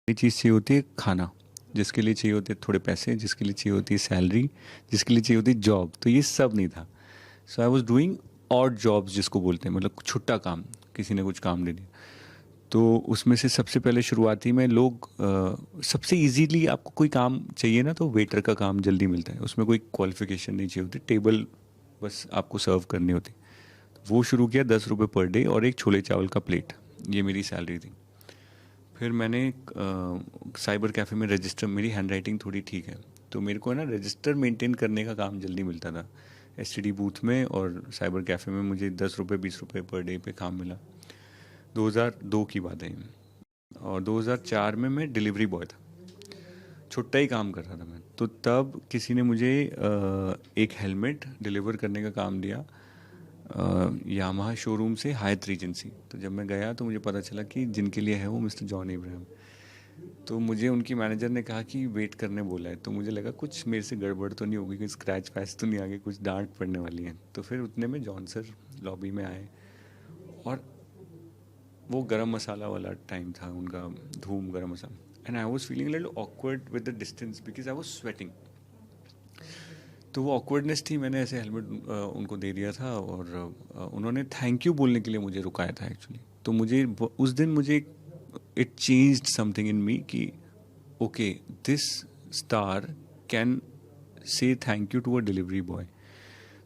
ये चीज़ चाहिए होती है खाना, जिसके लिए चाहिए होते हैं थोड़े पैसे, जिसके लिए चाहिए होती है सैलरी, जिसके लिए चाहिए होती है जॉब। तो ये सब नहीं था। So I was doing odd jobs जिसको बोलते हैं, मतलब छुट्टा काम, किसी ने कुछ काम दे दिया। तो उसमें से सबसे पहले शुरुआती में लोग सबसे इजीली आपको कोई काम चाहिए ना, तो वेटर का काम जल्दी मिलता है, उसमें कोई क्वालिफिकेशन नहीं चाहिए होती, टेबल बस आपको सर्व करनी होती। वो शुरू किया 10 रुपये पर डे और एक छोले चावल का प्लेट, ये मेरी सैलरी थी। फिर मैंने साइबर कैफ़े में रजिस्टर, मेरी हैंड राइटिंग थोड़ी ठीक है, तो मेरे को ना रजिस्टर मेंटेन करने का काम जल्दी मिलता था एसटीडी बूथ में, और साइबर कैफ़े में मुझे 10 रुपये 20 रुपये पर डे पे काम मिला। 2002 की बात है ये। और 2004 में मैं डिलीवरी बॉय था, छुट्टा ही काम कर रहा था मैं। तो तब किसी ने मुझे एक हेलमेट डिलीवर करने का काम दिया यामाहा शोरूम से हायत रीजेंसी। तो जब मैं गया तो मुझे पता चला कि जिनके लिए है वो मिस्टर जॉन इब्राहिम। तो मुझे उनकी मैनेजर ने कहा कि वेट करने बोला है, तो मुझे लगा कुछ मेरे से गड़बड़ तो नहीं होगी, कोई स्क्रैच पैच तो नहीं आ गई, कुछ डांट पड़ने वाली है। तो फिर उतने में जॉन सर लॉबी में आए, और वो गरम मसाला वाला टाइम था उनका, Dhoom Garam Masala, and I was feeling little awkward with the distance because I was sweating. तो वो ऑकवर्डनेस थी, मैंने ऐसे हेलमेट उनको दे दिया था, और उन्होंने थैंक यू बोलने के लिए मुझे रुकाया था एक्चुअली। तो मुझे उस दिन मुझे इट चेंज्ड समथिंग इन मी कि okay, this star can say thank you to a delivery boy.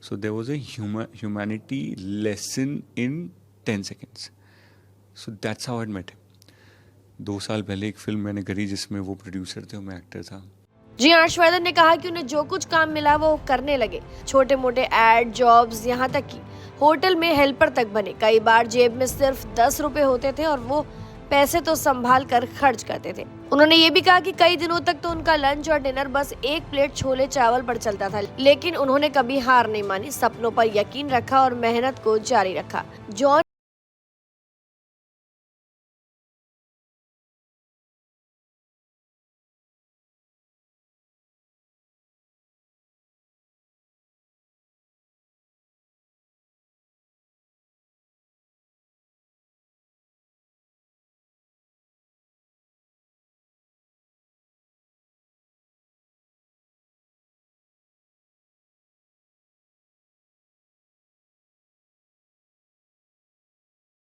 So there was a humanity lesson in 10 seconds. So that's how I met him. 2 साल पहले एक फिल्म मैंने करी जिसमें वो प्रोड्यूसर थे और मैं एक्टर था। जी हर्षवर्धन ने कहा कि उन्हें जो कुछ काम मिला वो करने लगे, छोटे मोटे एड जॉब्स, यहाँ तक कि होटल में हेल्पर तक बने। कई बार जेब में सिर्फ 10 रुपए होते थे और वो पैसे तो संभाल कर खर्च करते थे। उन्होंने ये भी कहा कि कई दिनों तक तो उनका लंच और डिनर बस एक प्लेट छोले चावल पर चलता था, लेकिन उन्होंने कभी हार नहीं मानी, सपनों पर यकीन रखा और मेहनत को जारी रखा। जॉन